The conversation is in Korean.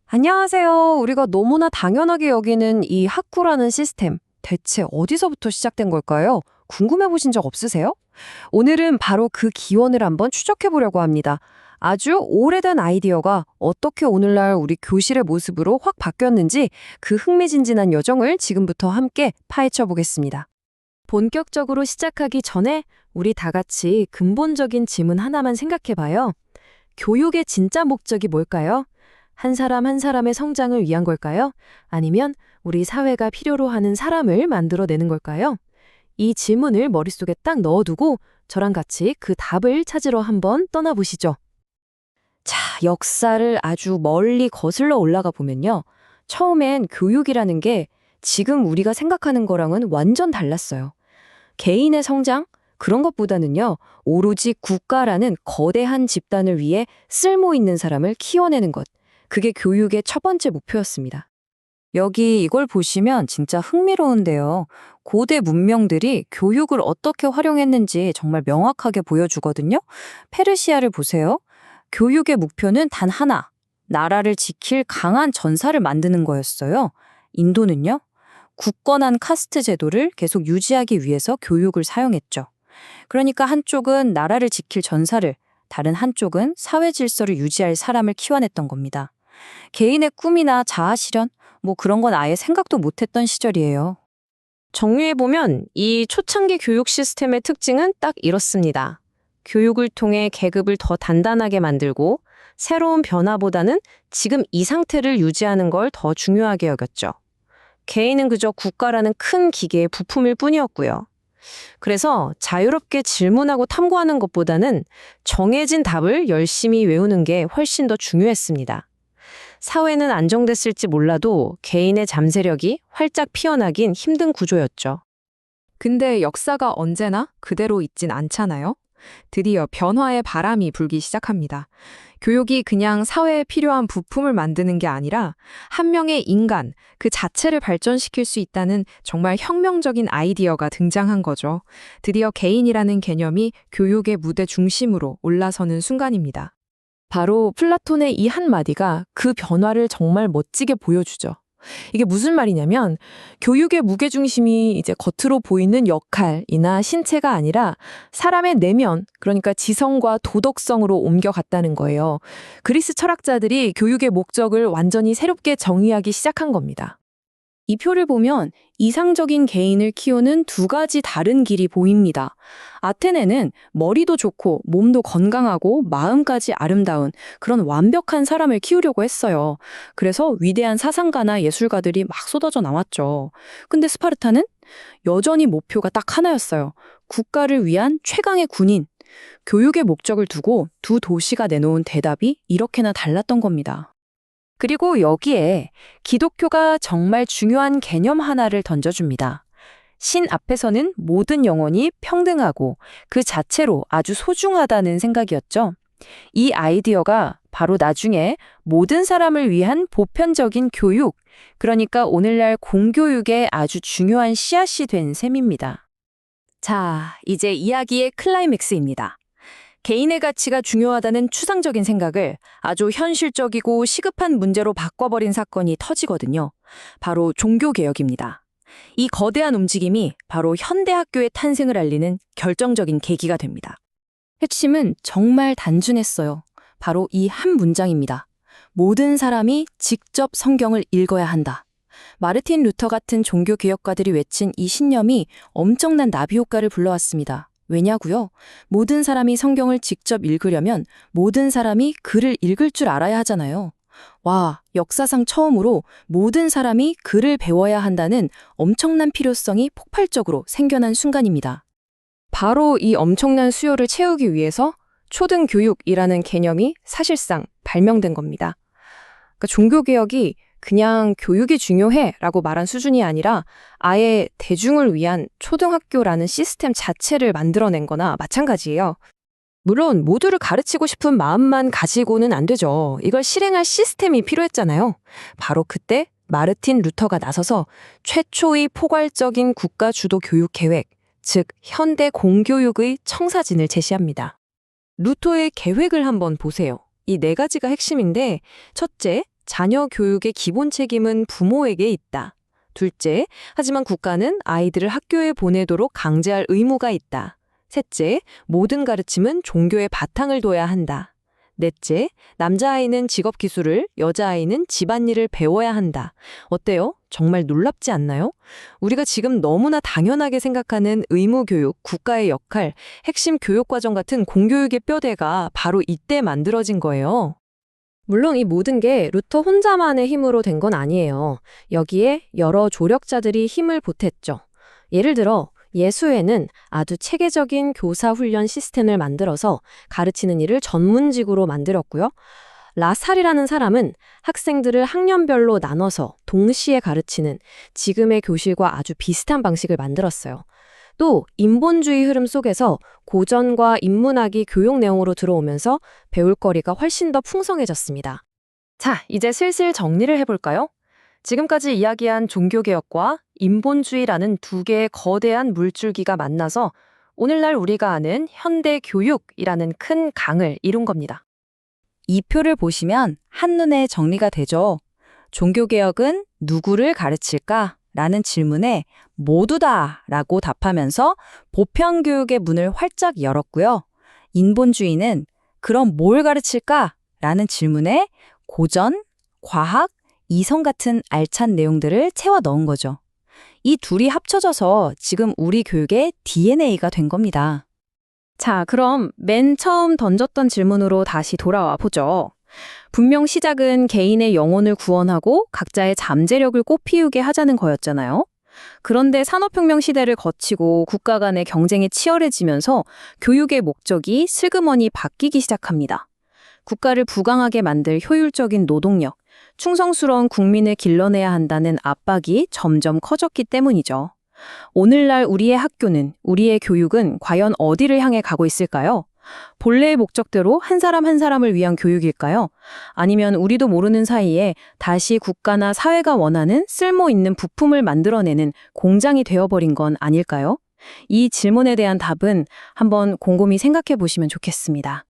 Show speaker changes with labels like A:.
A: 안녕하세요. 우리가 너무나 당연하게 여기는 이 학구라는 시스템, 대체 어디서부터 시작된 걸까요? 궁금해 보신 적 없으세요? 오늘은 바로 그 기원을 한번 추적해 보려고 합니다. 아주 오래된 아이디어가 어떻게 오늘날 우리 교실의 모습으로 확 바뀌었는지 그 흥미진진한 여정을 지금부터 함께 파헤쳐 보겠습니다. 본격적으로 시작하기 전에 우리 다 같이 근본적인 질문 하나만 생각해 봐요. 교육의 진짜 목적이 뭘까요? 한 사람 한 사람의 성장을 위한 걸까요? 아니면 우리 사회가 필요로 하는 사람을 만들어내는 걸까요? 이 질문을 머릿속에 딱 넣어두고 저랑 같이 그 답을 찾으러 한번 떠나보시죠. 자, 역사를 아주 멀리 거슬러 올라가 보면요. 처음엔 교육이라는 게 지금 우리가 생각하는 거랑은 완전 달랐어요. 개인의 성장? 그런 것보다는요, 오로지 국가라는 거대한 집단을 위해 쓸모 있는 사람을 키워내는 것. 그게 교육의 첫 번째 목표였습니다. 여기 이걸 보시면 진짜 흥미로운데요. 고대 문명들이 교육을 어떻게 활용했는지 정말 명확하게 보여주거든요. 페르시아를 보세요. 교육의 목표는 단 하나, 나라를 지킬 강한 전사를 만드는 거였어요. 인도는요, 굳건한 카스트 제도를 계속 유지하기 위해서 교육을 사용했죠. 그러니까 한쪽은 나라를 지킬 전사를, 다른 한쪽은 사회 질서를 유지할 사람을 키워냈던 겁니다. 개인의 꿈이나 자아 실현, 그런 건 아예 생각도 못했던 시절이에요.
B: 정리해보면 이 초창기 교육 시스템의 특징은 딱 이렇습니다. 교육을 통해 계급을 더 단단하게 만들고 새로운 변화보다는 지금 이 상태를 유지하는 걸 더 중요하게 여겼죠. 개인은 그저 국가라는 큰 기계의 부품일 뿐이었고요. 그래서 자유롭게 질문하고 탐구하는 것보다는 정해진 답을 열심히 외우는 게 훨씬 더 중요했습니다. 사회는 안정됐을지 몰라도 개인의 잠재력이 활짝 피어나긴 힘든 구조였죠.
C: 근데 역사가 언제나 그대로 있진 않잖아요? 드디어 변화의 바람이 불기 시작합니다. 교육이 그냥 사회에 필요한 부품을 만드는 게 아니라 한 명의 인간, 그 자체를 발전시킬 수 있다는 정말 혁명적인 아이디어가 등장한 거죠. 드디어 개인이라는 개념이 교육의 무대 중심으로 올라서는 순간입니다.
A: 바로 플라톤의 이 한마디가 그 변화를 정말 멋지게 보여주죠. 이게 무슨 말이냐면 교육의 무게중심이 이제 겉으로 보이는 역할이나 신체가 아니라 사람의 내면, 그러니까 지성과 도덕성으로 옮겨갔다는 거예요. 그리스 철학자들이 교육의 목적을 완전히 새롭게 정의하기 시작한 겁니다. 이 표를 보면 이상적인 개인을 키우는 두 가지 다른 길이 보입니다. 아테네는 머리도 좋고 몸도 건강하고 마음까지 아름다운 그런 완벽한 사람을 키우려고 했어요. 그래서 위대한 사상가나 예술가들이 막 쏟아져 나왔죠. 근데 스파르타는 여전히 목표가 딱 하나였어요. 국가를 위한 최강의 군인. 교육의 목적을 두고 두 도시가 내놓은 대답이 이렇게나 달랐던 겁니다. 그리고 여기에 기독교가 정말 중요한 개념 하나를 던져줍니다. 신 앞에서는 모든 영혼이 평등하고 그 자체로 아주 소중하다는 생각이었죠. 이 아이디어가 바로 나중에 모든 사람을 위한 보편적인 교육, 그러니까 오늘날 공교육의 아주 중요한 씨앗이 된 셈입니다. 자, 이제 이야기의 클라이맥스입니다. 개인의 가치가 중요하다는 추상적인 생각을 아주 현실적이고 시급한 문제로 바꿔버린 사건이 터지거든요. 바로 종교개혁입니다. 이 거대한 움직임이 바로 현대학교의 탄생을 알리는 결정적인 계기가 됩니다. 핵심은 정말 단순했어요. 바로 이 한 문장입니다. 모든 사람이 직접 성경을 읽어야 한다. 마르틴 루터 같은 종교개혁가들이 외친 이 신념이 엄청난 나비 효과를 불러왔습니다. 왜냐고요? 모든 사람이 성경을 직접 읽으려면 모든 사람이 글을 읽을 줄 알아야 하잖아요. 와, 역사상 처음으로 모든 사람이 글을 배워야 한다는 엄청난 필요성이 폭발적으로 생겨난 순간입니다. 바로 이 엄청난 수요를 채우기 위해서 초등교육이라는 개념이 사실상 발명된 겁니다. 그러니까 종교개혁이 그냥 교육이 중요해라고 말한 수준이 아니라 아예 대중을 위한 초등학교라는 시스템 자체를 만들어낸 거나 마찬가지예요. 물론 모두를 가르치고 싶은 마음만 가지고는 안 되죠. 이걸 실행할 시스템이 필요했잖아요. 바로 그때 마르틴 루터가 나서서 최초의 포괄적인 국가 주도 교육 계획, 즉 현대 공교육의 청사진을 제시합니다. 루터의 계획을 한번 보세요. 이 네 가지가 핵심인데 첫째,
B: 자녀 교육의 기본 책임은 부모에게 있다. 둘째, 하지만 국가는 아이들을 학교에 보내도록 강제할 의무가 있다. 셋째, 모든 가르침은 종교의 바탕을 둬야 한다. 넷째, 남자아이는 직업기술을, 여자아이는 집안일을 배워야 한다. 어때요? 정말 놀랍지 않나요? 우리가 지금 너무나 당연하게 생각하는 의무교육, 국가의 역할, 핵심 교육과정 같은 공교육의 뼈대가 바로 이때 만들어진 거예요. 물론 이 모든 게 루터 혼자만의 힘으로 된 건 아니에요. 여기에 여러 조력자들이 힘을 보탰죠. 예를 들어 예수회는 아주 체계적인 교사 훈련 시스템을 만들어서 가르치는 일을 전문직으로 만들었고요. 라살이라는 사람은 학생들을 학년별로 나눠서 동시에 가르치는 지금의 교실과 아주 비슷한 방식을 만들었어요. 또 인본주의 흐름 속에서 고전과 인문학이 교육 내용으로 들어오면서 배울 거리가 훨씬 더 풍성해졌습니다. 자, 이제 슬슬 정리를 해볼까요? 지금까지 이야기한 종교개혁과 인본주의라는 두 개의 거대한 물줄기가 만나서 오늘날 우리가 아는 현대 교육이라는 큰 강을 이룬 겁니다.
D: 이 표를 보시면 한눈에 정리가 되죠. 종교개혁은 누구를 가르칠까? 라는 질문에 모두다 라고 답하면서 보편교육의 문을 활짝 열었고요. 인본주의는 그럼 뭘 가르칠까? 라는 질문에 고전, 과학, 이성 같은 알찬 내용들을 채워 넣은 거죠. 이 둘이 합쳐져서 지금 우리 교육의 DNA가 된 겁니다.
B: 자, 그럼 맨 처음 던졌던 질문으로 다시 돌아와 보죠. 분명 시작은 개인의 영혼을 구원하고 각자의 잠재력을 꽃피우게 하자는 거였잖아요. 그런데 산업혁명 시대를 거치고 국가 간의 경쟁이 치열해지면서 교육의 목적이 슬그머니 바뀌기 시작합니다. 국가를 부강하게 만들 효율적인 노동력, 충성스러운 국민을 길러내야 한다는 압박이 점점 커졌기 때문이죠. 오늘날 우리의 학교는, 우리의 교육은 과연 어디를 향해 가고 있을까요? 본래의 목적대로 한 사람 한 사람을 위한 교육일까요? 아니면 우리도 모르는 사이에 다시 국가나 사회가 원하는 쓸모 있는 부품을 만들어내는 공장이 되어버린 건 아닐까요? 이 질문에 대한 답은 한번 곰곰이 생각해 보시면 좋겠습니다.